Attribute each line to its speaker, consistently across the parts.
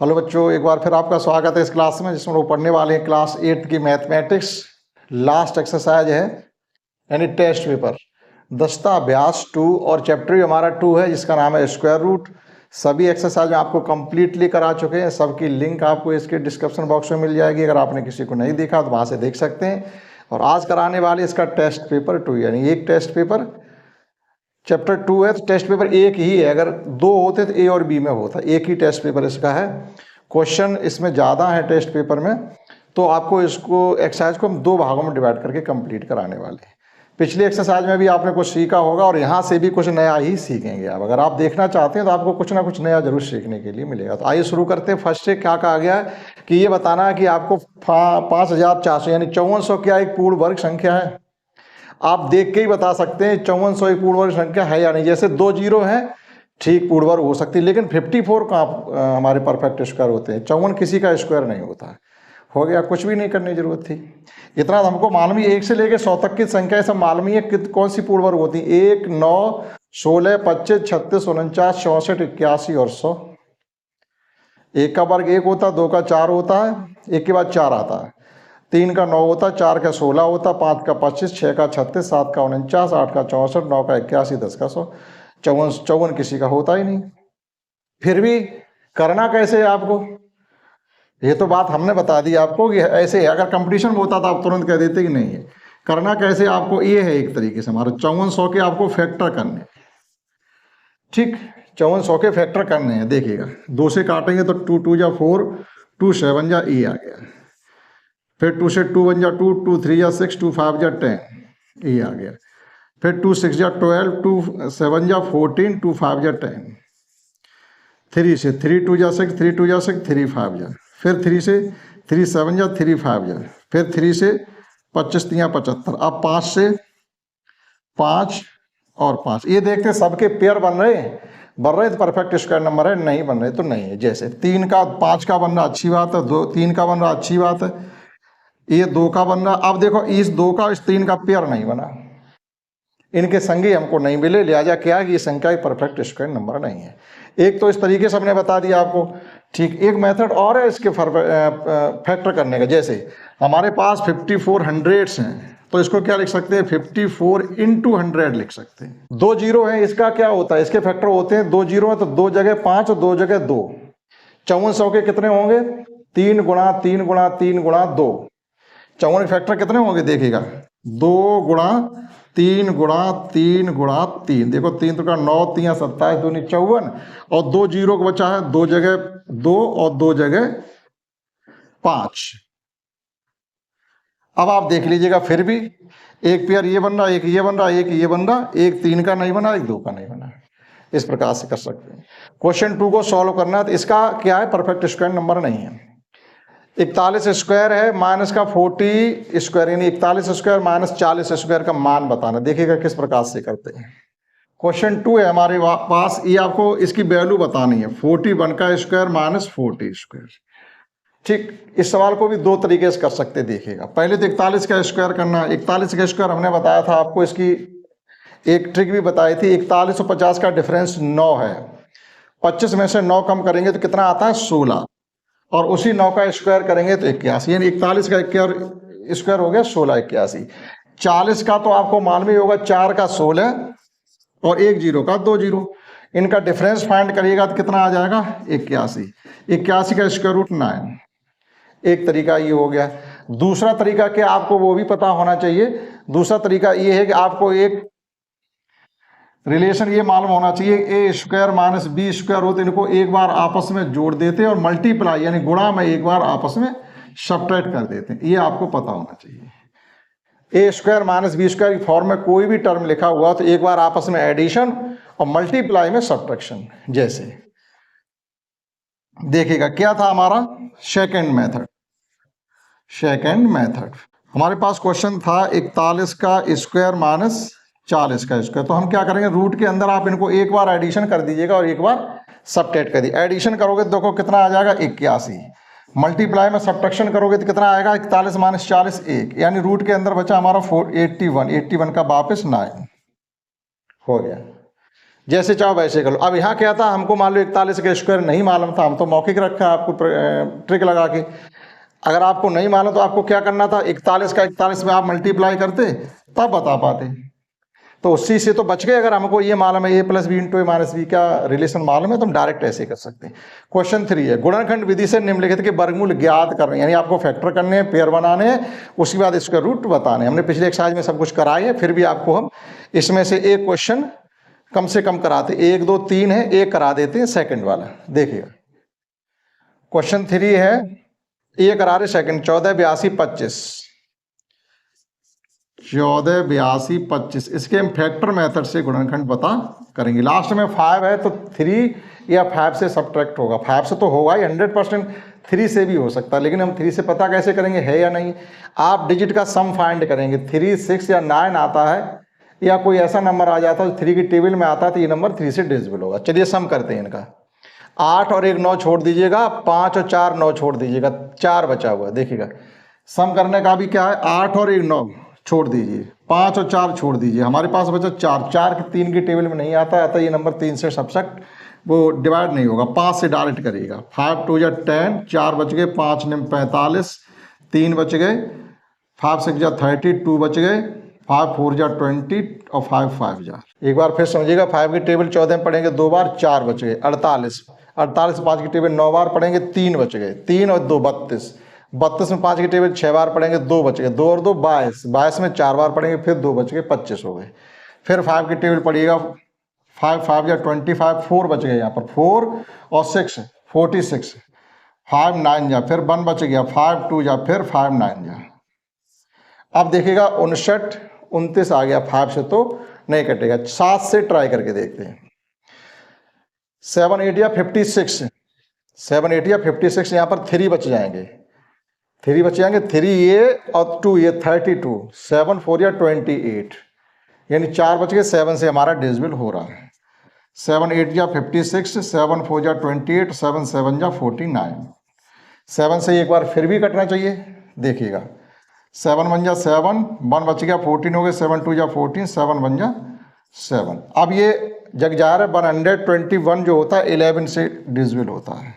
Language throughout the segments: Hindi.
Speaker 1: हेलो बच्चों, एक बार फिर आपका स्वागत है इस क्लास में जिसमें लोग पढ़ने वाले हैं क्लास 8 की मैथमेटिक्स। लास्ट एक्सरसाइज है यानी टेस्ट पेपर दस्ता अभ्यास 2 और चैप्टर भी हमारा 2 है जिसका नाम है स्क्वायर रूट। सभी एक्सरसाइज आपको कंप्लीटली करा चुके हैं, सबकी लिंक आपको इसके डिस्क्रिप्शन बॉक्स में मिल जाएगी। अगर आपने किसी को नहीं देखा तो वहाँ से देख सकते हैं। और आज कराने वाले इसका टेस्ट पेपर 2 यानी एक टेस्ट पेपर चैप्टर 2 है तो टेस्ट पेपर एक ही है। अगर दो होते तो ए और बी में होता, एक ही टेस्ट पेपर इसका है। क्वेश्चन इसमें ज़्यादा है टेस्ट पेपर में, तो आपको इसको एक्सरसाइज को हम दो भागों में डिवाइड करके कंप्लीट कराने वाले हैं। पिछली एक्सरसाइज में भी आपने कुछ सीखा होगा और यहाँ से भी कुछ नया ही सीखेंगे आप। अगर आप देखना चाहते हैं तो आपको कुछ ना कुछ नया जरूर सीखने के लिए मिलेगा। तो आइए शुरू करते हैं। फर्स्ट से क्या कहा गया है कि ये बताना है कि आपको 5400 यानी 5400 क्या एक पूर्ण वर्ग संख्या है। आप देख के ही बता सकते हैं 5400 एक पूर्ण वर्ग संख्या है या नहीं। जैसे 2 जीरो हैं, ठीक पूर्ण वर्ग हो सकती है, लेकिन 54 कहाँ हमारे परफेक्ट स्क्वायर होते हैं। 54 किसी का स्क्वायर नहीं होता। हो गया, कुछ भी नहीं करने की जरूरत थी। इतना हमको मालूम है, 1 से लेकर 100 तक की संख्या सब मालूम है कौन सी पूर्ण वर्ग होती है। 1, 9, 16, 25, 36, 49, 64, 81 और 100। 1 का वर्ग 1 होता है, 2 का 4 होता है, 1 के बाद 4 आता है, 3 का 9 होता, 4 का 16 होता, 5 का 25, 6 का 36, 7 का 49, 8 का 64, 9 का 81, 10 का 100। 54 किसी का होता ही नहीं। फिर भी करना कैसे है आपको, ये तो बात हमने बता दी आपको कि ऐसे है। अगर कंपटीशन में होता तो आप तुरंत कह देते कि नहीं है। करना कैसे आपको ये है, एक तरीके से हमारे 5400 के आपको फैक्टर करने। ठीक, 5400 के फैक्टर करने हैं। देखिएगा 2 से काटेंगे तो 2 2 जा 4, 2 7 जा ये आ गया। फिर 2 से 2 1 जा 2, 2 3 जा 6, 2 5 जा 10 ये आ गया। फिर 2 6 जा 12, 2 7 जा 14, 2 5 जा 10। 3 से 3 2 जा 6, 3 2 जा 6, 3 5 जा। फिर 3 से 3 7 जा 3 5 जा। फिर 3 से 25 3 75। अब 5 से 5 और 5 ये देखते सबके पेयर बन रहे तो परफेक्ट स्क्वायर नंबर है, नहीं बन रहे तो नहीं है। जैसे 3 का 5 का बन रहा अच्छी बात है, 2 3 का बन रहा अच्छी बात है, ये 2 का बन रहा। अब देखो इस 2 का इस 3 का पेयर नहीं बना, इनके संगी हमको नहीं मिले, लिहाजा क्या कि ये संख्या परफेक्ट स्क्वायर नंबर नहीं है। एक तो इस तरीके से हमने बता दिया आपको। ठीक, एक मेथड और है इसके फैक्टर करने का। जैसे हमारे पास 54 हंड्रेड्स हैं तो इसको क्या लिख सकते हैं, 54 इंटू 100 लिख सकते हैं। 2 जीरो है, इसका क्या होता है, इसके फैक्टर होते हैं 2 जीरो है तो 2 जगह 5 और 2 जगह 2। 5400 के कितने होंगे, 3 गुणा 3 गुणा 3 गुणा 2। 54 फैक्टर कितने होंगे देखिएगा, 2 गुणा 3 गुणा 3 गुणा 3। देखो 3 तो का 9 3 27 2 54 और 2 जीरो को बचा है, 2 जगह 2 और 2 जगह 5। अब आप देख लीजिएगा फिर भी एक पेयर ये बन रहा, एक ये बन रहा, एक ये बन रहा, एक 3 का नहीं बना, एक 2 का नहीं बना। इस प्रकार से कर सकते हैं। क्वेश्चन 2 को सॉल्व करना है तो इसका क्या है, परफेक्ट स्क्वायर नंबर नहीं है। 41 स्क्वायर है माइनस का 40 स्क्वायर, यानी 41 स्क्वायर माइनस 40 स्क्वायर का मान बताना। देखिएगा किस प्रकार से करते हैं। क्वेश्चन 2 है हमारे पास, ये आपको इसकी वैल्यू बतानी है, 41 का स्क्वायर माइनस 40 स्क्वायर। ठीक, इस सवाल को भी दो तरीके से कर सकते हैं। देखिएगा पहले तो 41 का स्क्वायर करना है। 41 का स्क्वायर हमने बताया था आपको, इसकी एक ट्रिक भी बताई थी। 41 और 50 का डिफरेंस 9 है, 25 में से 9 कम करेंगे तो कितना आता है, 16, और उसी 9 का स्क्वायर करेंगे तो 81, यानी 41 का स्क्वायर हो गया 16 81। 40 का तो आपको मालूम ही होगा, 4 का 16 और 1 जीरो का 2 जीरो, इनका डिफरेंस फाइंड करिएगा तो कितना आ जाएगा, 81। 81 का स्क्वायर रूट 9। एक तरीका ये हो गया। दूसरा तरीका क्या, आपको वो भी पता होना चाहिए। दूसरा तरीका ये है कि आपको एक रिलेशन ये मालूम होना चाहिए, ए स्क्वायर माइनस बी स्क्वायर हो तो इनको एक बार आपस में जोड़ देते हैं और मल्टीप्लाई यानी गुणा में एक बार आपस में सब्ट्रैक्ट कर देते हैं। ये आपको पता होना चाहिए। ए स्क्वायर माइनस बी स्क्वायर की फॉर्म में कोई भी टर्म लिखा हुआ तो एक बार आपस में एडिशन और मल्टीप्लाई में सब्ट्रैक्शन। जैसे देखिएगा क्या था हमारा सेकेंड मेथड हमारे पास क्वेश्चन था 41 का स्क्वायर माइनस 40 का स्क्वायर। तो हम क्या करेंगे, रूट के अंदर आप इनको एक बार एडिशन कर दीजिएगा और एक बार सब्ट्रैक्ट कर दीजिए। एडिशन करोगे तो देखो कितना आ जाएगा, 81। मल्टीप्लाई में सब्ट्रैक्शन करोगे तो कितना आएगा, 41 माइनस 40 1, यानी रूट के अंदर बचा हमारा 81 का वापस 9 हो गया। जैसे चाहो वैसे कर लो। अब यहाँ क्या था, हमको मान लो 41 का स्क्वायर नहीं मालूम था, हम तो मौखिक रखा है आपको ट्रिक लगा के। अगर आपको नहीं मालूम तो आपको क्या करना था, 41 का 41 में आप मल्टीप्लाई करते तब बता पाते। तो उसी से तो बच गए। अगर हमको ये मालूम है a plus B into A minus B का रिलेशन मालूम है तो हम डायरेक्ट ऐसे कर सकते हैं। क्वेश्चन 3 है, गुणनखंड विधि से निम्नलिखित के वर्गमूल ज्ञात करने, यानी आपको फैक्टर करने हैं, पेयर बनाने हैं, उसके बाद इसका रूट बताने। हमने पिछले एक्सरसाइज में सब कुछ कराए है, फिर भी आपको हम इसमें से एक क्वेश्चन कम से कम कराते, 1 2 3 है, एक करा देते हैं सेकंड वाला। देखिएगा क्वेश्चन 3 है, ये करा रहे सेकंड, 14 82 25, 14 82 25, इसके हम फैक्टर मेथड से गुणनखंड पता करेंगे। लास्ट में 5 है तो 3 या 5 से सब्ट्रैक्ट होगा, 5 से तो होगा ही 100%, 3 से भी हो सकता है, लेकिन हम 3 से पता कैसे करेंगे है या नहीं। आप डिजिट का सम फाइंड करेंगे, 3 6 या 9 आता है या कोई ऐसा नंबर आ जाता है 3 की टेबल में आता है तो ये नंबर 3 से डिविजिबल होगा। चलिए सम करते हैं इनका। 8 और 1 9 छोड़ दीजिएगा, 5 और 4 9 छोड़ दीजिएगा, 4 बचा हुआ है। देखिएगा सम करने का भी क्या है, 8 और 1 9 छोड़ दीजिए, 5 और 4 छोड़ दीजिए, हमारे पास बचा 4, 4 की 3 की टेबल में नहीं आता है, ये नंबर 3 से सब्ट्रैक्ट वो डिवाइड नहीं होगा, 5 से डायरेक्ट करिएगा। 5 2 या 10, 4 बच गए, 5 9 45, 3 बच गए, 5 6 जा 30, 2 बच गए, 5 4 जा 20 और 5 5 जा। एक बार फिर समझिएगा, 5 की टेबल 14 में पढ़ेंगे 2 बार, 4 बच गए, 48, 48 5 की टेबल 9 बार पढ़ेंगे, 3 बच गए, 3 और 2 32, 32 में 5 की टेबल 6 बार पढ़ेंगे, 2 बच गए, 2 और 2 22, 22 में 4 बार पढ़ेंगे, फिर 2 बच गए, 25 हो गए। फिर 5 की टेबल पढ़िएगा, 5 5 या 25, 4 बच गए, यहाँ पर 4 और 6 46, 5 9 जा, फिर 1 बच गया, 5 2 जा, फिर 5 9 जा। अब देखिएगा 59 29 आ गया, 5 से तो नहीं कटेगा, 7 से ट्राई करके देखते हैं। 7 8 या 56, 7 8 या 56, यहाँ पर 3 बच जाएंगे, 3 बच जाएंगे, 3 ये और 2 ये 32, 7 4 या 28, यानी 4 बच गए, 7 से हमारा डिविजिबल हो रहा है। 7 8 या 56, 7 4 या 28, 7 7 या 49, 7 से एक बार फिर भी कटना चाहिए। देखिएगा 7 1 जा 7, 1 बच गया, 14 हो गए, 7 2 जा 14, 7 1 जा 7। अब ये जग जा रहा है 121 जो होता है 11 से डिविजिबल होता है,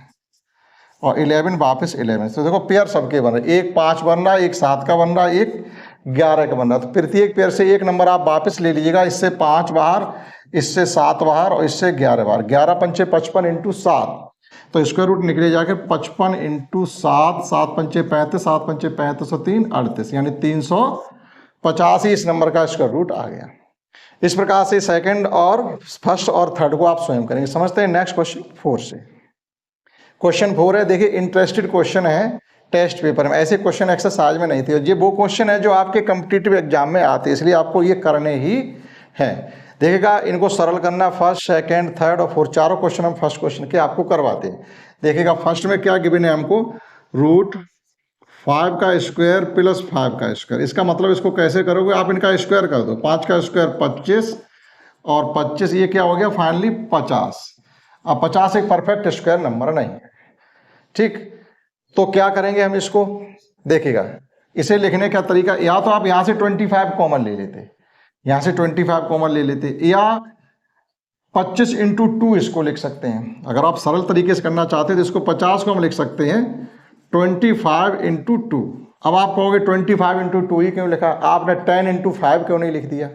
Speaker 1: और 11 वापस 11। तो देखो पेयर सबके बन रहे, एक 5 बन रहा है, एक 7 का बन रहा है, एक 11 का बन रहा है। तो प्रत्येक पेयर से एक नंबर आप वापस ले लीजिएगा, इससे 5 बाहर, इससे 7 बाहर और इससे 11 बाहर। 11 पंचे 55 इंटू 7, तो स्क्वायर रूट निकले जाके 55 इंटू 7, 7 पंचे 35, 7 पंचे 35 और 3 38, यानी 350 ही इस नंबर का स्क्वायर रूट आ गया। इस प्रकार से सेकंड और फर्स्ट और थर्ड को आप स्वयं करेंगे। समझते हैं नेक्स्ट क्वेश्चन 4 से। क्वेश्चन 4 है, देखिए इंटरेस्टेड क्वेश्चन है टेस्ट पेपर में, ऐसे क्वेश्चन एक्सरसाइज में नहीं थे, और ये वो क्वेश्चन है जो आपके कॉम्पिटिटिव एग्जाम में आते हैं, इसलिए आपको ये करने ही हैं। देखिएगा इनको सरल करना, फर्स्ट सेकंड थर्ड और फोर्थ चारों क्वेश्चन हम फर्स्ट क्वेश्चन के आपको करवाते हैं। देखिएगा फर्स्ट में क्या गिवन है हमको, रूट 5 का स्क्वायर प्लस 5 का स्क्वायर। इसका मतलब इसको कैसे करोगे, आप इनका स्क्वायर कर दो, 5 का स्क्वायर 25 और 25 ये क्या हो गया फाइनली 50। अब 50 एक परफेक्ट स्क्वायर नंबर नहीं है, ठीक। तो क्या करेंगे हम इसको, देखिएगा इसे लिखने का तरीका, या तो आप यहाँ से 25 कॉमन ले लेते, यहाँ से 25 कॉमन ले लेते, या 25 इंटू 2 इसको लिख सकते हैं। अगर आप सरल तरीके से करना चाहते हैं तो इसको 50 को हम लिख सकते हैं 25 इंटू 2। अब आप कहोगे 25 इंटू 2 ही क्यों लिखा, आपने 10 इंटू 5 क्यों नहीं लिख दिया।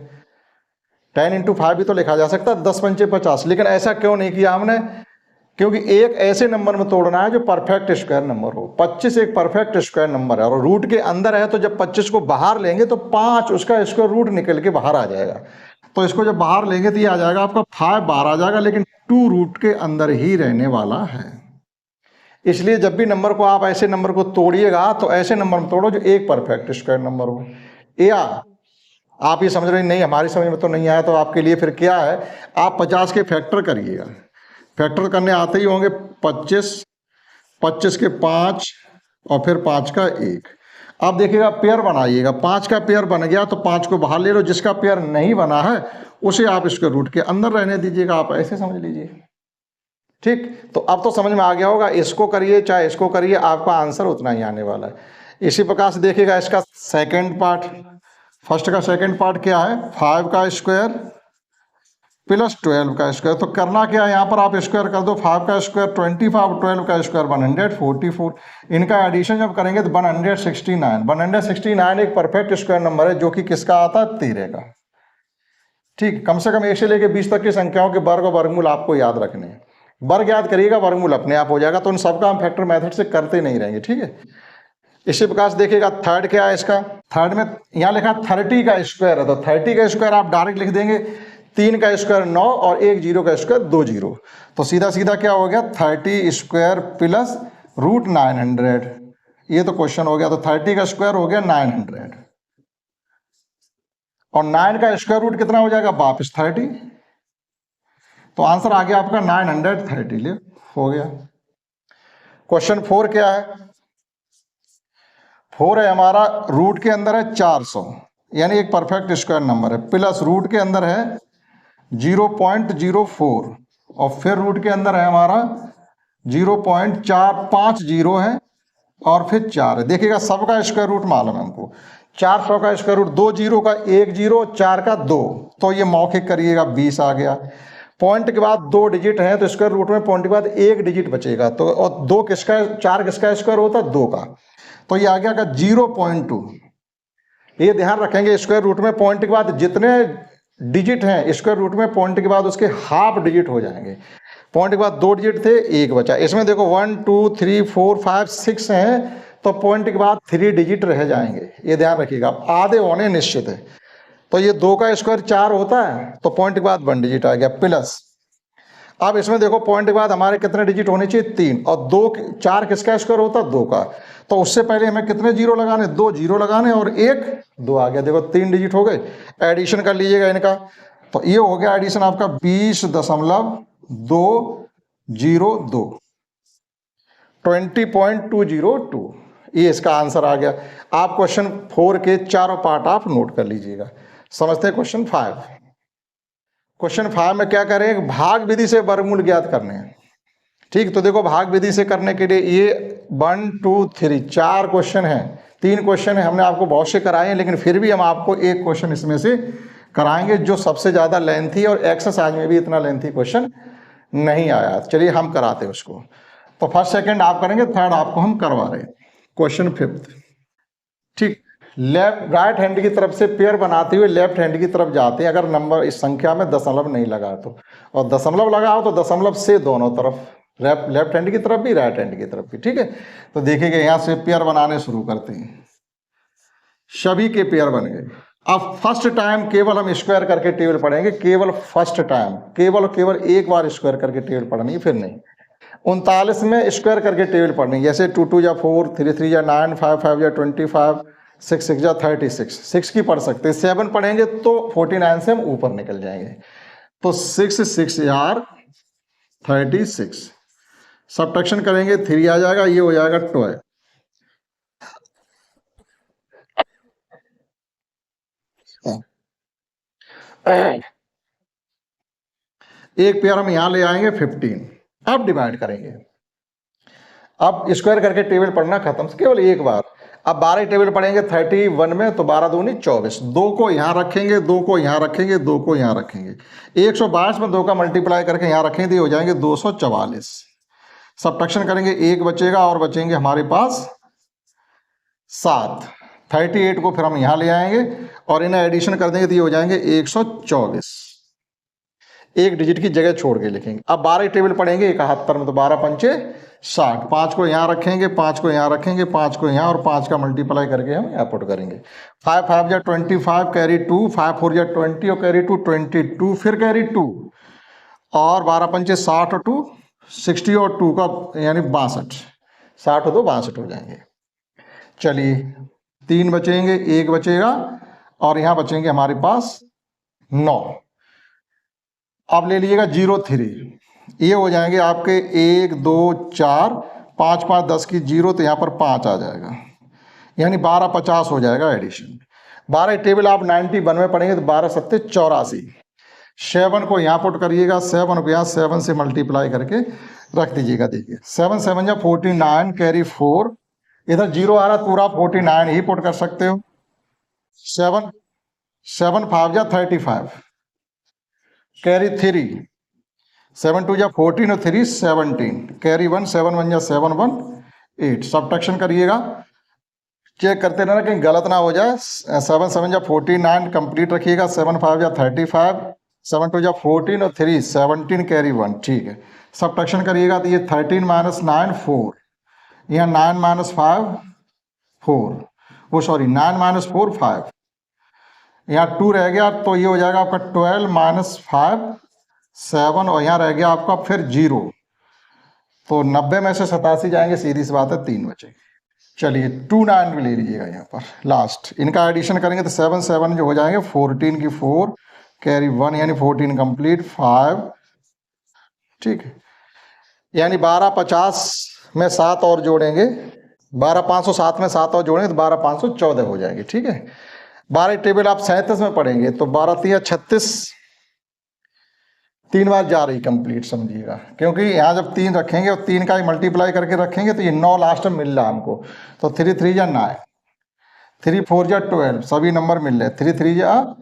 Speaker 1: 10 इंटू 5 भी तो लिखा जा सकता है, 10 पंचे 50, लेकिन ऐसा क्यों नहीं किया हमने, क्योंकि एक ऐसे नंबर में तोड़ना है जो परफेक्ट स्क्वायर नंबर हो। 25 एक परफेक्ट स्क्वायर नंबर है और रूट के अंदर है, तो जब 25 को बाहर लेंगे तो 5 उसका स्क्वायर रूट निकल के बाहर आ जाएगा। तो इसको जब बाहर लेंगे तो ये आ जाएगा आपका 5 बाहर आ जाएगा, लेकिन 2 रूट के अंदर ही रहने वाला है। इसलिए जब भी नंबर को आप ऐसे नंबर को तोड़िएगा तो ऐसे नंबर में तोड़ो जो एक परफेक्ट स्क्वायर नंबर हो। या आप ये समझ रहे नहीं, हमारी समझ में तो नहीं आया, तो आपके लिए फिर क्या है, आप 50 के फैक्टर करिएगा। फैक्टर करने आते ही होंगे 25, 25 के 5 और फिर 5 का 1। अब देखिएगा पेयर बनाइएगा, 5 का पेयर बन गया तो 5 को बाहर ले लो, जिसका पेयर नहीं बना है उसे आप इसके रूट के अंदर रहने दीजिएगा, आप ऐसे समझ लीजिए, ठीक। तो अब तो समझ में आ गया होगा, इसको करिए चाहे इसको करिए आपका आंसर उतना ही आने वाला है। इसी प्रकार से देखिएगा इसका सेकेंड पार्ट, फर्स्ट का सेकेंड पार्ट क्या है, 5 का स्क्वायर प्लस 12 का स्क्वायर। तो करना क्या है, यहाँ पर आप स्क्वायर कर दो, 5 का स्क्वायर 25, 12 का स्क्वायर 144। इनका एडिशन जब करेंगे तो 169। 169 एक परफेक्ट स्क्वायर नंबर है जो कि किसका आता है, 13 का। ठीक, कम से कम 1 से लेकर 20 तक की संख्याओं के वर्ग और वर्गमूल आपको याद रखने हैं। वर्ग याद करिएगा, वर्गमूल अपने आप हो जाएगा। तो उन सबका हम फैक्टर मेथड से करते नहीं रहेंगे, ठीक है। इसी प्रकार से देखिएगा थर्ड क्या है इसका, थर्ड में यहाँ लिखा 30 का स्क्वायर है, तो 30 का स्क्वायर आप डायरेक्ट लिख देंगे, 3 का स्क्वायर 9 और 1 जीरो का स्क्वायर 2 जीरो। तो सीधा सीधा क्या हो गया, 30 स्क्वायर प्लस रूट 900। ये तो क्वेश्चन हो गया। तो 30 का स्क्वायर हो गया 900 और 9 का स्क्वायर रूट कितना हो जाएगा, वापस 30। तो आंसर आ गया आपका 930। ले हो गया। क्वेश्चन 4 क्या है, 4 है हमारा, रूट के अंदर है 400, यानी एक परफेक्ट स्क्वायर नंबर है, प्लस रूट के अंदर है 0.04 और फिर रूट के अंदर है हमारा 0.450 है और फिर 4 है। देखिएगा सबका स्क्वायर रूट मालूम है हमको। 400 का स्क्वायर रूट 2 जीरो का 1 जीरो, 4 का 2, तो ये मौखिक करिएगा 20 आ गया। पॉइंट के बाद 2 डिजिट है तो स्क्वायर रूट में पॉइंट के बाद 1 डिजिट बचेगा। तो और 2 किसका, 4 किसका स्क्वायर होता है, 2 का। तो ये आ गया 0.2। ये ध्यान रखेंगे, स्क्वायर रूट में पॉइंट के बाद जितने डिजिट हैं स्क्वायर रूट में पॉइंट के बाद उसके हाफ डिजिट हो जाएंगे। पॉइंट के बाद 2 डिजिट थे, 1 बचा। इसमें देखो 1 2 3 4 5 6 हैं, तो पॉइंट के बाद 3 डिजिट रह जाएंगे, ये ध्यान रखिएगा, आधे होने निश्चित है। तो ये 2 का स्क्वायर 4 होता है, तो पॉइंट के बाद 1 डिजिट आ गया प्लस। अब इसमें देखो पॉइंट के बाद हमारे कितने डिजिट होने चाहिए, 3, और 2 4 किसका स्क्वायर होता है, 2 का। तो उससे पहले हमें कितने जीरो लगाने, 2 जीरो लगाने और 1 2 आ गया। देखो 3 डिजिट हो गए। एडिशन कर लीजिएगा इनका, तो ये हो गया एडिशन आपका 20.202, 20.202। ये इसका आंसर आ गया। आप क्वेश्चन 4 के चारों पार्ट आप नोट कर लीजिएगा। समझते हैं क्वेश्चन 5। क्वेश्चन 5 में क्या करें, भाग विधि से वर्गमूल ज्ञात करने हैं। ठीक, तो देखो भाग विधि से करने के लिए ये 1 2 3 4 क्वेश्चन है, 3 क्वेश्चन है। हमने आपको बहुत से कराए हैं, लेकिन फिर भी हम आपको एक क्वेश्चन इसमें से कराएंगे जो सबसे ज़्यादा लेंथी और एक्सरसाइज में भी इतना लेंथी क्वेश्चन नहीं आया। चलिए हम कराते हैं उसको। तो फर्स्ट सेकंड आप करेंगे, थर्ड आपको हम करवा रहे हैं। क्वेश्चन 5, ठीक, लेफ्ट राइट हैंड की तरफ से पेयर बनाते हुए लेफ्ट हैंड की तरफ जाते हैं अगर नंबर इस संख्या में दशमलव नहीं लगा तो, और दशमलव लगाओ तो दशमलव से दोनों तरफ, लेफ्ट हैंड की तरफ भी राइट हैंड की तरफ भी। ठीक है, तो देखिएगा यहाँ से पेयर बनाने शुरू करते हैं। सभी के पेयर बन गए। अब फर्स्ट टाइम केवल हम स्क्वायर करके टेबल पढ़ेंगे, केवल फर्स्ट टाइम, केवल एक बार स्क्वायर करके टेबल पढ़नी है, फिर नहीं। 39 में स्क्वायर करके टेबल पढ़नी, जैसे 2 2 या 4, 3 3 या 9, 5 5 या 25, 6 6 या 36, 6 की पढ़ सकते हैं। 7 पढ़ेंगे तो 49 से हम ऊपर निकल जाएंगे। तो 6 6 यार 36, सब्ट्रैक्शन करेंगे 3 आ जाएगा, ये हो जाएगा 12। एक पेयर हम यहां ले आएंगे 15। अब डिवाइड करेंगे। अब स्क्वायर करके टेबल पढ़ना खत्म, केवल एक बार। अब 12 टेबल पढ़ेंगे 31 में, तो 12 दूनी 24। 2 को यहां रखेंगे, 2 को यहां रखेंगे, 2 को यहां रखेंगे। 122 में 2 का मल्टीप्लाई करके यहां रखेंगे तो हो जाएंगे 244। सब्ट्रैक्शन करेंगे, 1 बचेगा और बचेंगे हमारे पास 7। 38 को फिर हम यहां ले आएंगे और इन्हें एडिशन कर देंगे तो ये हो जाएंगे 124। एक डिजिट की जगह छोड़ के लिखेंगे। अब 12 टेबल पढ़ेंगे 71 में, तो 12 पंचे 60। 5 को यहाँ रखेंगे, 5 को यहाँ रखेंगे, 5 को यहाँ, और 5 का मल्टीप्लाई करके हम यहाँ पुट करेंगे। 5 5 या 25 कैरी 2, 5 4 या 20 और कैरी 2 22, फिर कैरी 2 और 12 पंचे 60 और 2 60 और 2 का यानी 62। 60 और 2 62 हो जाएंगे। चलिए 3 बचेंगे, 1 बचेगा और यहाँ बचेंगे हमारे पास 9। अब ले लीजिएगा 0 3, ये हो जाएंगे आपके 1 2 4 5 5 10 की 0, तो यहाँ पर 5 आ जाएगा, यानी 12 50 हो जाएगा एडिशन। 12 टेबल आप 91 में पढ़ेंगे तो 12 7 84। 7 को यहाँ पुट करिएगा, 7 को यहाँ 7 से मल्टीप्लाई करके रख दीजिएगा। देखिए 7 7 या 49 कैरी 4, इधर 0 आ रहा पूरा 49 ही पुट कर सकते हो। 7 7 5 या 35, कैरी 3, 7 2 जा 14 और 3 17, कैरी 1, 7 1 जा 7 1 8। सब्ट्रैक्शन करिएगा, चेक करते रहना कहीं गलत ना हो जाए। 7 7 जा 49 कंप्लीट रखिएगा, 7 5 जा 35, 7 2 जा 14 और 3 17, कैरी 1। ठीक है, सब्ट्रैक्शन करिएगा तो ये 13 माइनस 9 4, यहाँ 9 माइनस 5 4, वो सॉरी 9 माइनस 4 5, यहाँ 2 रह गया तो ये हो जाएगा आपका 12 माइनस 5 7, और यहाँ रह गया आपका फिर 0, तो 90 में से 87 जाएंगे, सीधी सी बात है 3 बचे। चलिए 2 9 भी ले लीजिएगा यहाँ पर लास्ट, इनका एडिशन करेंगे तो 7 7 जो हो जाएंगे 14 की 4, कैरी 1 यानी 14 कंप्लीट 5। ठीक है, यानी 12 50 में 7 और जोड़ेंगे, 12 507 में 7 और जोड़ेंगे तो 12 514 हो जाएंगे। ठीक है, 12 टेबल आप 37 में पढ़ेंगे तो 12 3 36, 3 बार जा रही कंप्लीट समझिएगा, क्योंकि यहाँ जब 3 रखेंगे और 3 का ही मल्टीप्लाई करके रखेंगे तो ये 9 लास्ट में मिल रहा है हमको, तो 3 3 जा 9, 3 4 जा 12, सभी नंबर मिल रहे, 3 3 जा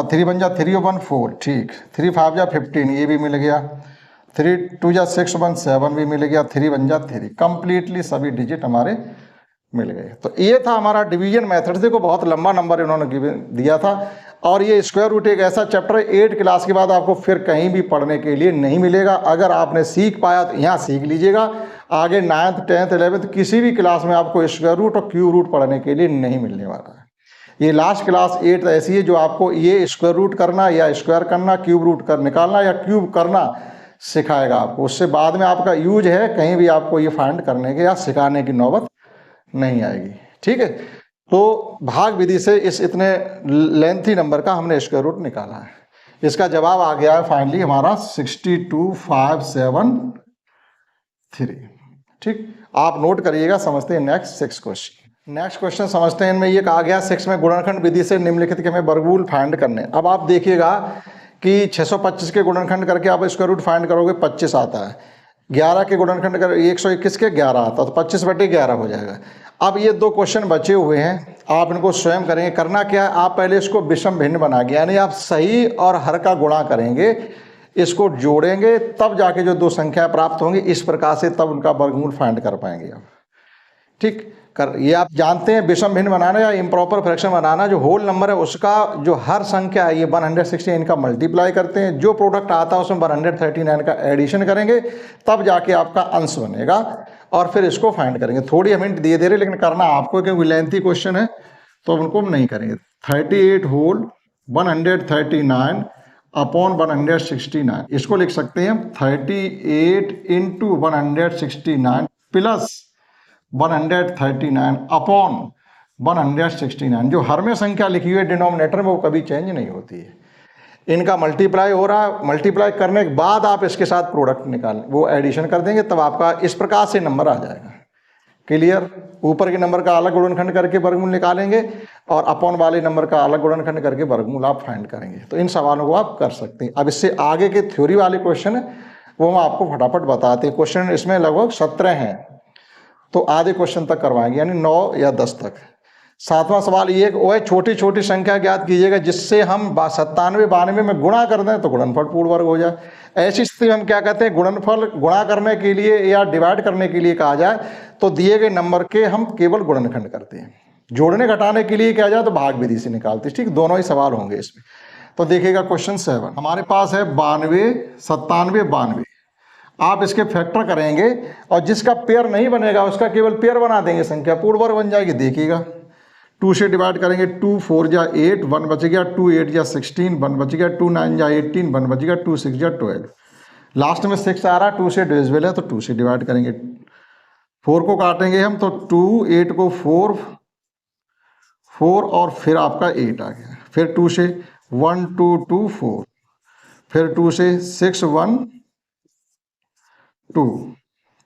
Speaker 1: 3 1 जा 3 1 4, ठीक, 3 5 जा 15, ये भी मिल गया, 3 2 जा 6 1 7 भी मिल गया, 3 1 जा 3, कंप्लीटली सभी डिजिट हमारे मिल गए। तो ये था हमारा डिवीजन मेथड। देखो बहुत लंबा नंबर इन्होंने दिया था, और ये स्क्वायर रूट एक ऐसा चैप्टर है 8 क्लास के बाद आपको फिर कहीं भी पढ़ने के लिए नहीं मिलेगा। अगर आपने सीख पाया तो यहाँ सीख लीजिएगा, आगे 9th 10th 11th किसी भी क्लास में आपको स्क्वायर रूट और क्यूब रूट पढ़ने के लिए नहीं मिलने वाला है। ये लास्ट क्लास 8 ऐसी है जो आपको ये स्क्वायर रूट करना या स्क्वायर करना, क्यूब रूट कर निकालना या क्यूब करना सिखाएगा आपको। उससे बाद में आपका यूज है, कहीं भी आपको ये फाइंड करने के या सिखाने की नौबत नहीं आएगी। ठीक है, तो भाग विधि से इस इतने लेंथी नंबर का हमने स्क्वायर रूट निकाला है। इसका जवाब आ गया है फाइनली हमारा 62573। ठीक, आप नोट करिएगा, समझते हैं नेक्स्ट 6 क्वेश्चन। नेक्स्ट क्वेश्चन समझते हैं, इनमें ये कहा गया 6 में गुणनखंड विधि से निम्नलिखित के हमें वर्गमूल फाइंड करने। अब आप देखिएगा कि 625 के गुणनखंड करके आप स्क्वायर रूट फाइंड करोगे 25 आता है, 11 के गुणनखंड कर 121 के 11 आता, तो 25/11 हो जाएगा। अब ये 2 क्वेश्चन बचे हुए हैं, आप इनको स्वयं करेंगे। करना क्या है, आप पहले इसको विषम भिन्न बना के, यानी आप सही और हर का गुणा करेंगे, इसको जोड़ेंगे, तब जाके जो 2 संख्याएं प्राप्त होंगी, इस प्रकार से तब उनका वर्गमूल फाइंड कर पाएंगे आप। ठीक, ये आप जानते हैं विषम भिन्न बनाना या इम्प्रॉपर फ्रैक्शन बनाना, जो होल नंबर है उसका जो हर संख्या है, ये 160 इनका मल्टीप्लाई करते हैं, जो प्रोडक्ट आता है उसमें 139 का एडिशन करेंगे, तब जाके आपका अंश बनेगा, और फिर इसको फाइंड करेंगे। थोड़ी हम हिंट दे दे रहे, लेकिन करना आपको, क्योंकि लेंथी क्वेश्चन है तो उनको हम नहीं करेंगे। 38 होल 139 अपॉन 169, इसको लिख सकते हैं 38 इंटू 169 प्लस 139 अपॉन 169। जो हर में संख्या लिखी हुई है डिनोमिनेटर में, वो कभी चेंज नहीं होती है। इनका मल्टीप्लाई हो रहा है, मल्टीप्लाई करने के बाद आप इसके साथ प्रोडक्ट निकाल, वो एडिशन कर देंगे, तब आपका इस प्रकार से नंबर आ जाएगा। क्लियर, ऊपर के नंबर का अलग गुणनखंड करके वर्गमूल निकालेंगे, और अपॉन वाले नंबर का अलग गुणनखंड करके वर्गमूल आप फाइंड करेंगे। तो इन सवालों को आप कर सकते हैं। अब इससे आगे के थ्योरी वाले क्वेश्चन है वो हम आपको फटाफट बताते हैं। क्वेश्चन इसमें लगभग 17 हैं, तो आधे क्वेश्चन तक करवाएंगे, यानी 9 या 10 तक। 7वां सवाल ये, वो है छोटी छोटी संख्या ज्ञात कीजिएगा जिससे हम 97 92 में गुणा कर दें तो गुणनफल पूर्ण वर्ग हो जाए। ऐसी स्थिति में हम क्या कहते हैं, गुणनफल गुणा करने के लिए या डिवाइड करने के लिए कहा जाए तो दिए गए नंबर के हम केवल गुणनखंड करते हैं। जोड़ने घटाने के लिए क्या जाए तो भाग विधि से निकालते हैं। ठीक, दोनों ही सवाल होंगे इसमें। तो देखिएगा क्वेश्चन 7 हमारे पास है 92 97 92। आप इसके फैक्टर करेंगे और जिसका पेयर नहीं बनेगा उसका केवल पेयर बना देंगे, संख्या पूर्ण वर्ग बन जाएगी। देखिएगा 2 से डिवाइड करेंगे, 2 4 जा 8 1 बच गया, 2 8 जा 16 1 बच गया, 2 9 जा 18 1 बच गया, 2 6 जा 12। लास्ट में 6 आ रहा, 2 से डिविजिबल है तो 2 से डिवाइड करेंगे। 4 को काटेंगे हम तो 2 8 को 4 4 और फिर आपका 8 आ गया। फिर 2 से 1 2 2 4, फिर 2 से 6 1 2,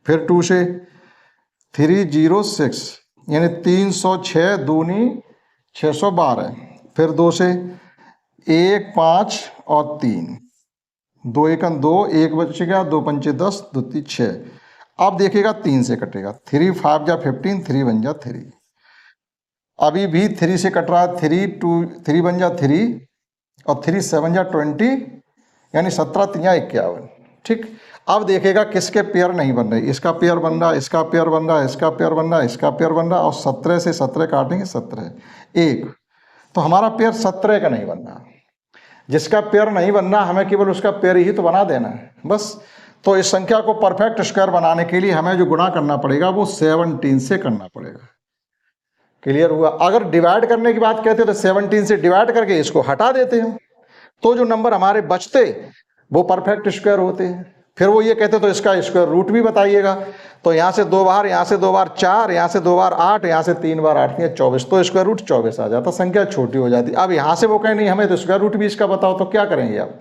Speaker 1: फिर 2 से 3 0 6, यानी 306 दूनी 612, फिर 2 से 1 5 और 3, 2 1 2, 1 बच गया, 2 5 10, 2 3 6। अब देखिएगा 3 से कटेगा, 3 5 जा 15, 3 1 जा 3। अभी भी 3 से कट रहा है, 3 2 3 1 जा 3 और 3 7 जा 20, यानी 17 3 51। ठीक, अब देखेगा किसके पेयर नहीं बन रहे, इसका पेयर बन रहा, इसका पेयर बन रहा, इसका पेयर बन रहा, इसका पेयर बन रहा, और 17 से 17 काटेंगे 17 1, तो हमारा पेयर 17 का नहीं बन रहा। जिसका पेयर नहीं बनना हमें केवल उसका पेयर ही तो बना देना है बस। तो इस संख्या को परफेक्ट स्क्वायर बनाने के लिए हमें जो गुणा करना पड़ेगा वो 17 से करना पड़ेगा। क्लियर हुआ? अगर डिवाइड करने की बात कहते तो 17 से डिवाइड करके इसको हटा देते हैं, तो जो नंबर हमारे बचते वो परफेक्ट स्क्वायर होते हैं। फिर वो ये कहते तो इसका स्क्वायर रूट भी बताइएगा, तो यहाँ से 2 बार, यहाँ से 2 बार 4, यहाँ से 2 बार 8, यहाँ से 3 बार 8 24, तो स्क्वायर रूट 24 आ जाता, संख्या छोटी हो जाती। अब यहाँ से वो कहें नहीं हमें तो स्क्वायर रूट भी इसका बताओ, तो क्या करेंगे आप?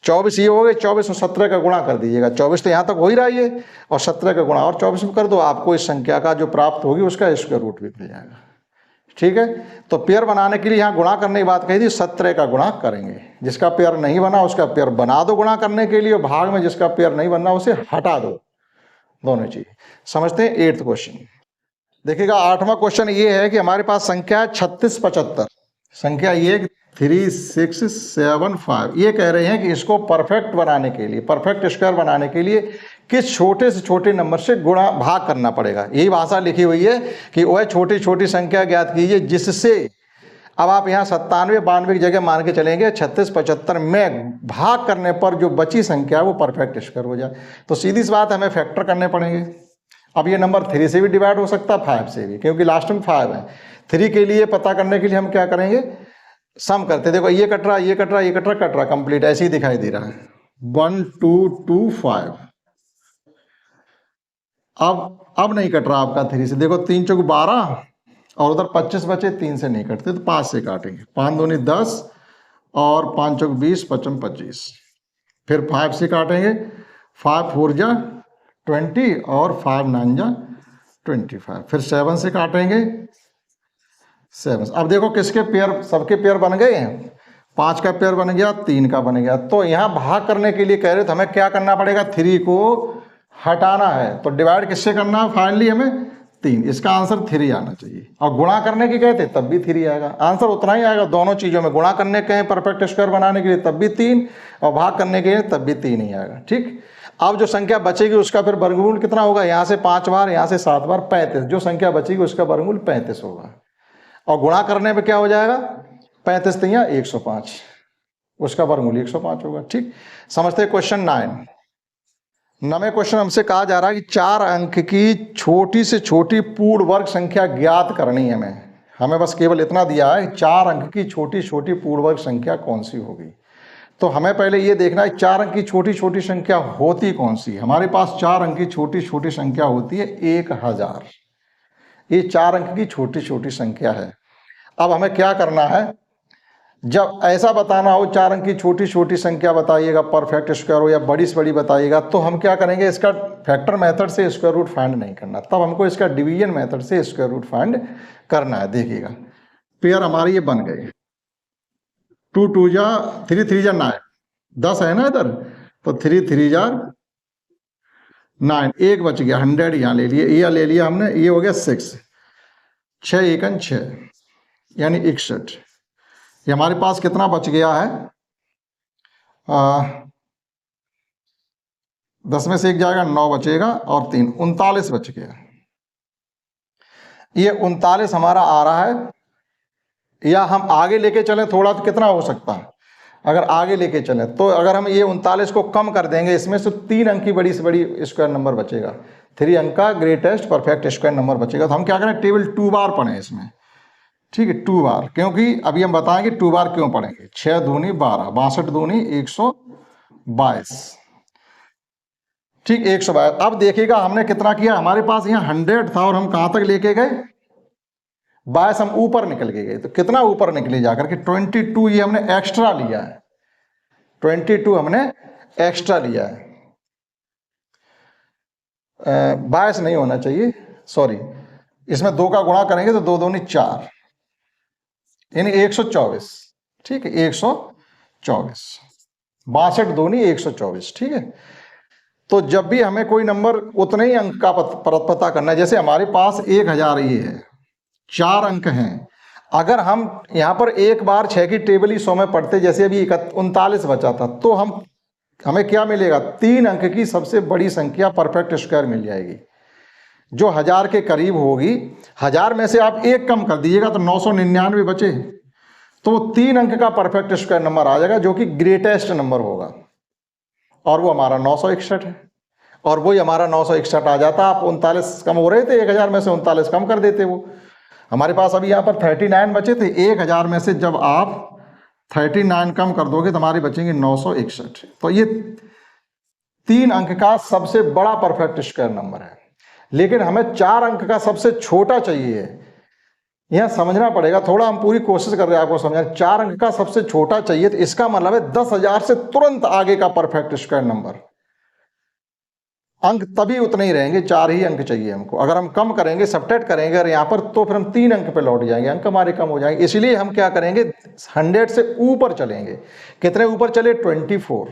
Speaker 1: 24 ये हो गए, 24 और 17 का गुणा कर दीजिएगा, 24 तो यहाँ तक हो ही रहा है ये, और 17 का गुणा और 24 में कर दो, आपको इस संख्या का जो प्राप्त होगी उसका स्क्वायर रूट भी मिल जाएगा। ठीक है, तो पेयर बनाने के लिए यहाँ गुणा करने की बात कही थी, 17 का गुणा करेंगे। जिसका पेयर नहीं बना उसका पेयर बना दो गुणा करने के लिए, भाग में जिसका पेयर नहीं बनना उसे हटा दो, दोनों चीज। समझते हैं 8th क्वेश्चन। देखिएगा 8वां क्वेश्चन ये है कि हमारे पास संख्या है 36 75, संख्या ये 3 6 7 5। ये कह रहे हैं कि इसको परफेक्ट बनाने के लिए, परफेक्ट स्क्वायर बनाने के लिए किस छोटे से छोटे नंबर से गुणा भाग करना पड़ेगा। यही भाषा लिखी हुई है कि वह छोटी छोटी संख्या ज्ञात कीजिए जिससे, अब आप यहाँ 97 92 की जगह मान के चलेंगे 36 75 में भाग करने पर जो बची संख्या है वो परफेक्ट स्क्वायर हो जाए। तो सीधी सी बात हमें फैक्टर करने पड़ेंगे। अब ये नंबर 3 से भी डिवाइड हो सकता है, 5 से भी, क्योंकि लास्ट में 5 है। 3 के लिए पता करने के लिए हम क्या करेंगे, सम करते। देखो ये कट रहा, ये कट रहा, ये कट रहा, कट रहा, कंप्लीट ऐसे ही दिखाई दे रहा है। 1 2 2 5। अब नहीं कट रहा आपका 3 से, देखो 3 चौक 12 और उधर 25 बचे, 3 से नहीं कटते तो 5 से काटेंगे। 5 दूनी 10 और 5 चौक 20, 55 25। फिर 5 से काटेंगे, 5 4 जा 20 और 5 9 जा 25। फिर 7 से काटेंगे, 7। अब देखो किसके पेयर, सबके पेयर बन गए हैं। 5 का पेयर बन गया, 3 का बन गया। तो यहाँ भाग करने के लिए कह रहे तो हमें क्या करना पड़ेगा, 3 को हटाना है। तो डिवाइड किससे करना है, फाइनली हमें 3। इसका आंसर 3 आना चाहिए। और गुणा करने की कहते तब भी 3 आएगा, आंसर उतना ही आएगा। दोनों चीजों में गुणा करने के परफेक्ट स्क्वायर बनाने के लिए तब भी 3, और भाग करने के लिए तब भी 3 ही आएगा। ठीक, अब जो संख्या बचेगी उसका फिर वर्गमूल कितना होगा, यहाँ से 5 बार, यहाँ से 7 बार, 35। जो संख्या बचेगी उसका वर्गमूल 35 होगा। और गुणा करने पे क्या हो जाएगा, 35 3 105, उसका वर्गमूल 105 होगा। ठीक, समझते हैं क्वेश्चन 9। 9वें क्वेश्चन हमसे कहा जा रहा है कि 4 अंक की छोटी से छोटी पूर्ण वर्ग संख्या ज्ञात करनी है। हमें बस केवल इतना दिया है, 4 अंक की छोटी छोटी पूर्ण वर्ग संख्या कौन सी होगी। तो हमें पहले ये देखना है 4 अंक की छोटी छोटी संख्या होती कौन सी। हमारे पास 4 अंक की छोटी छोटी संख्या होती है 1000। ये 4 अंक की छोटी छोटी संख्या है। अब हमें क्या करना है, जब ऐसा बताना हो 4 अंक की छोटी छोटी संख्या बताइएगा, परफेक्ट स्क्वायर हो या बड़ी से बड़ी बताइएगा, तो हम क्या करेंगे, इसका फैक्टर मेथड से स्क्वायर रूट फाइंड नहीं करना, तब हमको इसका डिवीजन मेथड से स्क्वायर रूट फाइंड करना है। देखिएगा पेयर हमारे ये बन गए, 2 2 जा 3 3 जा 9, 10 है ना इधर, तो 3 3 जा 9, एक बच गया 100 यहाँ ले लिए, ये ले लिया हमने, ये हो गया 6, 6 1 6 यानी 61। ये हमारे पास कितना बच गया है, 10 में से 1 जाएगा, 9 बचेगा और 3 39 बच गया। ये 39 हमारा आ रहा है। या हम आगे लेके चलें थोड़ा तो कितना हो सकता है, अगर आगे लेके चलें तो अगर हम ये 39 को कम कर देंगे, इसमें से 3 अंक की बड़ी से बड़ी स्क्वायर नंबर बचेगा, 3 अंक का ग्रेटेस्ट परफेक्ट स्क्वायर नंबर बचेगा। तो हम क्या करें, टेबल 2 बार पढ़ें इसमें। ठीक है, 2 बार, क्योंकि अभी हम बताएंगे 2 बार क्यों पढ़ेंगे। 6 दूनी 12, 62 दूनी 122। ठीक, 122। अब देखिएगा हमने कितना किया, हमारे पास यहाँ 100 था और हम कहां तक लेके गए, 22 हम ऊपर निकल के गए। तो कितना ऊपर निकले जाकर के 22 ये हमने एक्स्ट्रा लिया है, 22 हमने एक्स्ट्रा लिया है। 22 नहीं होना चाहिए, सॉरी, इसमें 2 का गुणा करेंगे तो 2 दूनी 4 यानी 124। ठीक है, 124, 62 दूनी 124। ठीक है, तो जब भी हमें कोई नंबर उतने ही अंक का पता करना है, जैसे हमारे पास 1000 ये है, 4 अंक हैं। अगर हम यहाँ पर एक बार 6 की टेबल ही 100 में पढ़ते, जैसे अभी 39 बचा था, तो हमें क्या मिलेगा, 3 अंक की सबसे बड़ी संख्या परफेक्ट स्क्वायर मिल जाएगी जो 1000 के करीब होगी। 1000 में से आप एक कम कर दीजिएगा तो 999 बचे, तो 3 अंक का परफेक्ट स्क्वायर नंबर आ जाएगा जो कि ग्रेटेस्ट नंबर होगा, और वो हमारा 961 है। और वही हमारा 961 आ जाता। आप 39 कम हो रहे थे, 1000 में से 39 कम कर देते। वो हमारे पास अभी यहाँ पर 39 बचे थे, 1000 में से जब आप 39 कम कर दोगे तो हमारे बचेंगे 961। तो ये 3 अंक का सबसे बड़ा परफेक्ट स्क्वायर नंबर है। लेकिन हमें 4 अंक का सबसे छोटा चाहिए। यह समझना पड़ेगा थोड़ा, हम पूरी कोशिश कर रहे हैं आपको समझाने। 4 अंक का सबसे छोटा चाहिए, तो इसका मतलब है 10,000 से तुरंत आगे का परफेक्ट स्क्वायर नंबर। अंक तभी उतने ही रहेंगे, 4 ही अंक चाहिए हमको। अगर हम कम करेंगे, सबट्रैक्ट करेंगे अगर यहाँ पर, तो फिर हम 3 अंक पे लौट जाएंगे, अंक हमारे कम हो जाएंगे। इसलिए हम क्या करेंगे, 100 से ऊपर चलेंगे। कितने ऊपर चले, 24।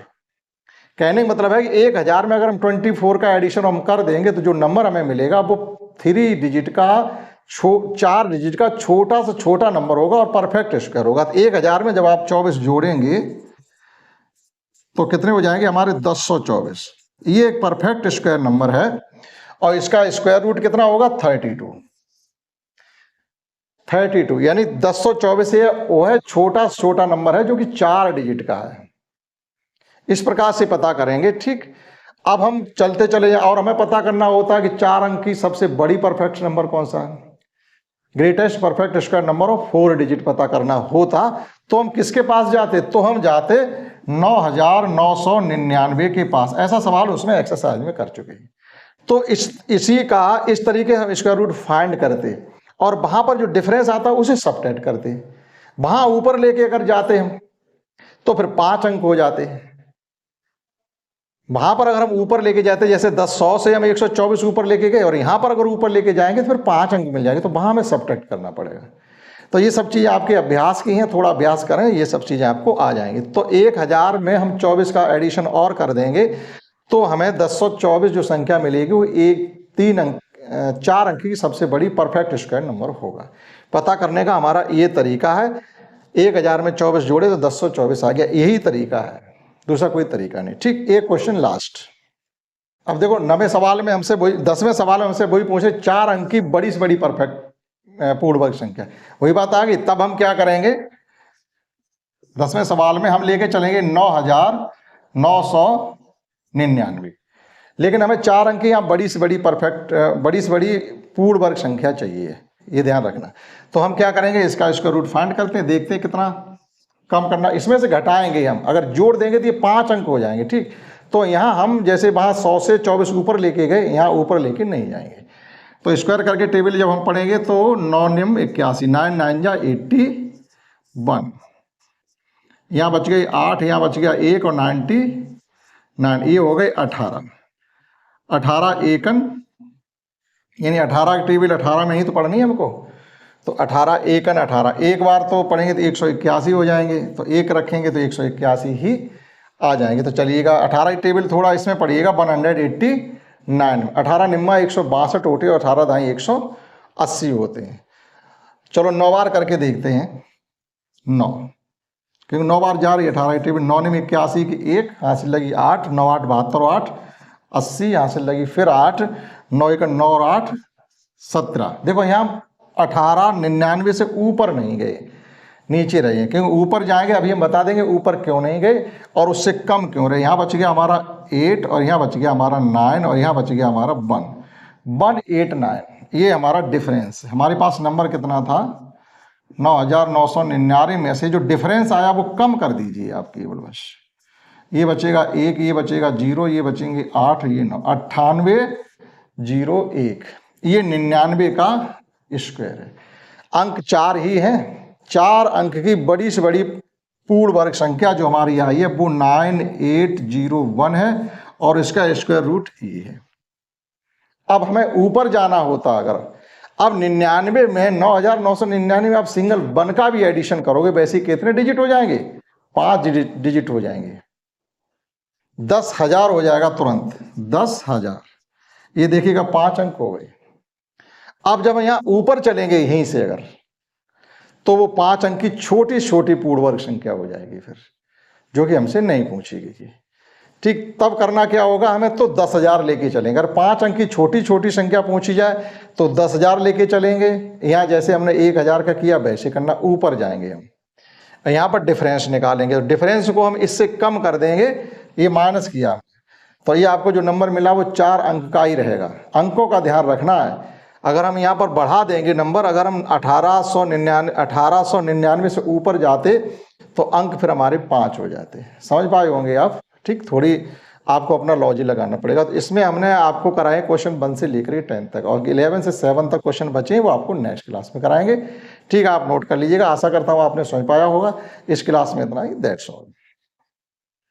Speaker 1: कहने का मतलब है कि 1000 में अगर हम 24 का एडिशन हम कर देंगे तो जो नंबर हमें मिलेगा वो 3 डिजिट का 4 डिजिट का छोटा से छोटा नंबर होगा और परफेक्ट स्क्वायर होगा। तो 1000 में जब आप 24 जोड़ेंगे तो कितने हो जाएंगे हमारे, 1024। ये एक परफेक्ट स्क्वायर नंबर है और इसका स्क्वायर रूट कितना होगा, 32। यानी 1024 वो है छोटा छोटा नंबर है जो कि 4 डिजिट का है। इस प्रकार से पता करेंगे। ठीक, अब हम चलते चले जाए और हमें पता करना होता है कि 4 अंक की सबसे बड़ी परफेक्ट नंबर कौन सा है, greatest perfect square number of 4 digit पता करना होता तो हम किसके पास जाते, तो हम जाते 9999 के पास। ऐसा सवाल उसमें एक्सरसाइज में कर चुके हैं। तो इसी का इस तरीके हम स्क्वायर रूट फाइंड करते और वहां पर जो डिफरेंस आता उसे सबट्रैक्ट करते। वहां ऊपर लेके अगर जाते हम तो फिर 5 अंक हो जाते। वहां पर अगर हम ऊपर लेके जाते, जैसे 100 से हम 124 ऊपर लेके गए, और यहां पर अगर ऊपर लेके जाएंगे तो फिर 5 अंक मिल जाएंगे, तो वहां हमें सबट्रैक्ट करना पड़ेगा। तो ये सब चीज़ें आपके अभ्यास की हैं, थोड़ा अभ्यास करें, ये सब चीज़ें आपको आ जाएंगी। तो 1000 में हम 24 का एडिशन और कर देंगे तो हमें 1024 जो संख्या मिलेगी वो 4 अंक की सबसे बड़ी परफेक्ट स्क्वायर नंबर होगा। पता करने का हमारा ये तरीका है। 1000 में 24 जोड़े तो 1024 आ गया, यही तरीका है, दूसरा कोई तरीका नहीं। ठीक, एक क्वेश्चन लास्ट। अब देखो 9वें सवाल में हमसे वही, 10वें सवाल में हमसे वही पूछे 4 अंक की बड़ी से बड़ी परफेक्ट पूर्ण वर्ग संख्या, वही बात आ गई। तब हम क्या करेंगे, 10वें सवाल में हम लेके चलेंगे 9999, लेकिन हमें 4 अंक की यहाँ बड़ी से बड़ी परफेक्ट, बड़ी से बड़ी पूर्ण वर्ग संख्या चाहिए, ये ध्यान रखना। तो हम क्या करेंगे, इसका रूट फाइंड करते हैं, देखते हैं कितना कम करना। इसमें से घटाएंगे हम, अगर जोड़ देंगे तो ये 5 अंक हो जाएंगे। ठीक, तो यहाँ हम जैसे वहाँ 100 से 24 ऊपर लेके गए, यहाँ ऊपर लेके नहीं जाएंगे। तो स्क्वायर करके टेबल जब हम पढ़ेंगे तो 9 निम 81, 9 9 जा 81, यहाँ बच गई 8, यहाँ बच गया 1 और 99, ये हो गए 18 एकन, यानी 18 की टेबल 18 में ही तो पढ़नी है हमको। तो 18 एकन 18, एक बार तो पढ़ेंगे तो 181 हो जाएंगे, तो एक रखेंगे तो 181 ही आ जाएंगे। तो चलिएगा 18 की टेबल थोड़ा इसमें पढ़िएगा, 189, 18 निम्मा 162 होते और 18 दाई 180 होते हैं। चलो 9 बार करके देखते हैं। 9, क्योंकि 9 बार जा रही है 18 की टेबल। 9 निम 81 की 1, हासिल लगी 8, 9 8 72 और 8 80, हासिल लगी फिर 8, 9 1 9 और 8 17। देखो यहाँ 18 99 से ऊपर नहीं गए, नीचे रहे, क्योंकि ऊपर जाएंगे अभी हम बता देंगे ऊपर क्यों नहीं गए और उससे कम क्यों रहे। यहाँ बच गया हमारा 8 और यहाँ बच गया हमारा 9 और यहाँ बच गया हमारा 189। ये हमारा डिफरेंस। हमारे पास नंबर कितना था, 9999 में से जो डिफरेंस आया वो कम कर दीजिए आप केवल, बस। ये बचेगा 1, ये बचेगा 0, ये बचेंगे 8, ये 9, 9801, ये 99 का स्क्वायर है। अंक 4 ही है। 4 अंक की बड़ी से बड़ी पूर्ण वर्ग संख्या जो हमारी आई है वो 9801 है और इसका स्क्वायर रूट ये है। अब हमें ऊपर जाना होता, अगर अब 99 में 9999 में आप सिंगल 1 का भी एडिशन करोगे, वैसे कितने डिजिट हो जाएंगे, 5 डिजिट हो जाएंगे, 10,000 हो जाएगा तुरंत, 10,000। ये देखिएगा 5 अंक हो गए। अब जब यहाँ ऊपर चलेंगे यहीं से अगर, तो वो 5 अंक की छोटी छोटी पूर्ण वर्ग संख्या हो जाएगी फिर, जो कि हमसे नहीं पूछी गई। ठीक, तब करना क्या होगा हमें, तो 10,000 लेके चलेंगे। अगर 5 अंक की छोटी छोटी संख्या पूछी जाए तो 10,000 लेके चलेंगे। यहाँ जैसे हमने 1,000 का किया वैसे करना, ऊपर जाएंगे हम, यहाँ पर डिफरेंस निकालेंगे। तो डिफरेंस को हम इससे कम कर देंगे, ये माइनस किया तो ये आपको जो नंबर मिला वो 4 अंक का ही रहेगा। अंकों का ध्यान रखना है। अगर हम यहाँ पर बढ़ा देंगे नंबर, अगर हम 1899 से ऊपर जाते तो अंक फिर हमारे 5 हो जाते। समझ पाए होंगे आप। ठीक, थोड़ी आपको अपना लॉजिक लगाना पड़ेगा। तो इसमें हमने आपको कराए क्वेश्चन 1 से लेकर 10 तक, और 11 से 7 तक क्वेश्चन बचे हैं, वो आपको नेक्स्ट क्लास में कराएंगे। ठीक है, आप नोट कर लीजिएगा। आशा करता हूँ आपने समझ पाया होगा। इस क्लास में इतना ही, दैट्स ऑल।